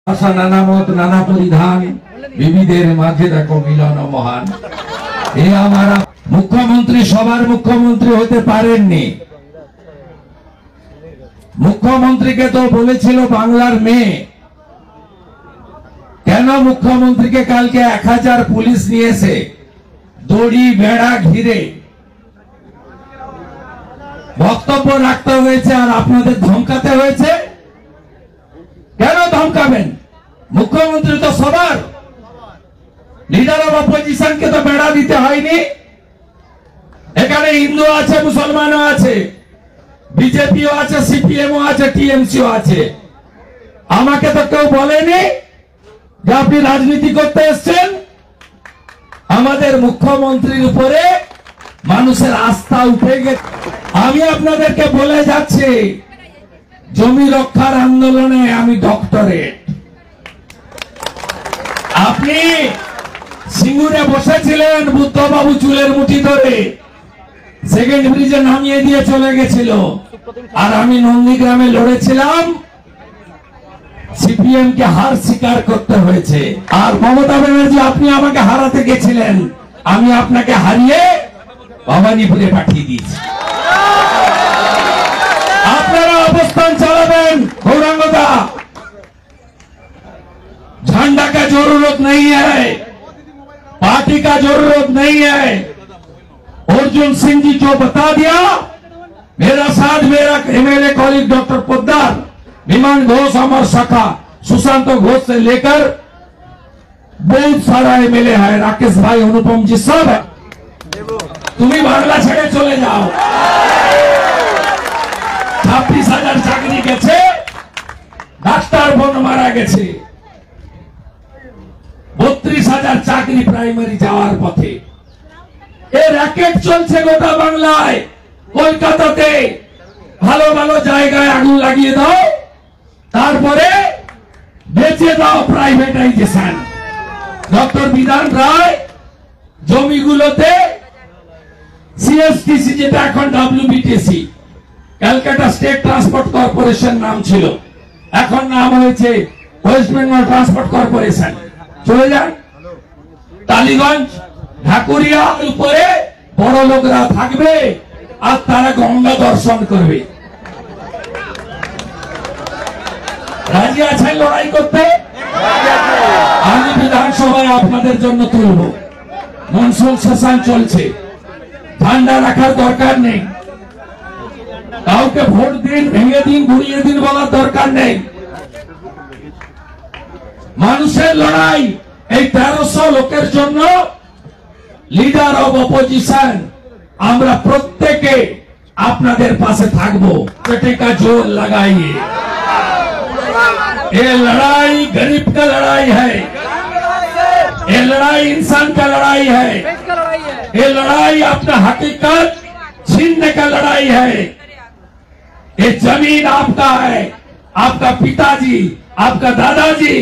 ভাষা নানা মত নানা পরিধান বিবিধের মাঝে দেখো মিলন মহান। এ আমার মুখ্যমন্ত্রী সবার মুখ্যমন্ত্রী হতে পারেননি। মুখ্যমন্ত্রীকে তো বলেছিল বাংলার মেয়ে। কেন মুখ্যমন্ত্রীকে কালকে 1000 পুলিশ নিয়েছে দড়ি বেড়া ঘিরে বক্তব্য রাখতে হয়েছে আর আপনাদের ধমকাতে হয়েছে? কেন ধমকাবেন? মুখ্যমন্ত্রী তো সবার, লিডার অফ অপোজিশনকে তো বেড়া দিতে হয়নি। এখানে হিন্দু আছে, মুসলমানও আছে, বিজেপিও আছে, সিপিএমও আছে, টিএমসিও আছে। আমাকে তো কেউ বলেনি যে আপনি রাজনীতি করতে এসছেন। আমাদের মুখ্যমন্ত্রীর উপরে মানুষের আস্থা উঠে গেছে। আমি আপনাদেরকে বলে যাচ্ছি, জমি রক্ষার আন্দোলনে আমি ডক্টরেট। আপনি সিঙ্গুরে বসেছিলেন, বুদ্ধবাবু চুলের মুঠি ধরে সেকেন্ড ব্রিজে নামিয়ে দিয়ে চলে গেছিল, আর আমি নন্দীগ্রামে লড়েছিলাম। সিপিএম কে হার স্বীকার করতে হয়েছে। আর মমতা ব্যানার্জি, আপনি আমাকে হারাতে গেছিলেন, আমি আপনাকে হারিয়ে ভবানীপুরে পাঠিয়ে দিয়েছি। আপনারা অবস্থান চালাবেন। गौरांगदा झंडा का जरूरत नहीं है, पार्टी का जरूरत नहीं है। अर्जुन सिंह जी जो बता दिया, मेरा साथ मेरा एमएलए कॉलीग डॉक्टर पोद्दार, विमान घोष, अमर सखा, सुशांत घोष से लेकर बहुत सारा एमएलए है, राकेश भाई, अनुपम जी सब है। तुम्हें बांग्ला छेड़े चले जाओ। 26,000 চাকরি গেছে, ডাক্তার বোন মারা গেছে, 32,000 চাকরি প্রাইমারি যাওয়ার পথে। এই র‍্যাকেট চলছে গোটা বাংলায়। কলকাতাতে ভালো ভালো জায়গায় আগুন লাগিয়ে দাও, তারপরে বেচে দাও প্রাইভেটাইজেশন। ডক্টর বিধান রায় জমিগুলোতে সিএসটিসি, যেটা এখন ডব্লিউবিটিসি, ক্যালকাটা স্টেট ট্রান্সপোর্ট কর্পোরেশন নাম ছিল, এখন নাম হয়েছে ওয়েস্ট বেঙ্গল ট্রান্সপোর্ট কর্পোরেশন। চলে যান টালিগঞ্জ, ঢাকুরিয়ার উপরে বড় লোকরা থাকবে আর তারা গঙ্গা দর্শন করবে। রাজি আছেন লড়াই করতে? আমি বিধানসভায় আপনাদের জন্য তুলব। মনসুন সেশন চলছে, ঠান্ডা রাখার দরকার নেই। কাউকে ভোট দিন, ভেঙে দিন, ঘুরিয়ে দিন বলার দরকার নেই। মানুষের লড়াই, এই 1300 লোকের জন্য লিডার অব অপোজিশন আমরা প্রত্যেকে আপনাদের পাশে থাকবো। पेटे का जोर लगाइए। ये लड़ाई गरीब का लड़ाई है, ये लड़ाई इंसान का लड़ाई है, ये लड़ाई अपना हकीकत छीनने का लड़ाई है। ये जमीन आपका है, आपका पिताजी, आपका दादाजी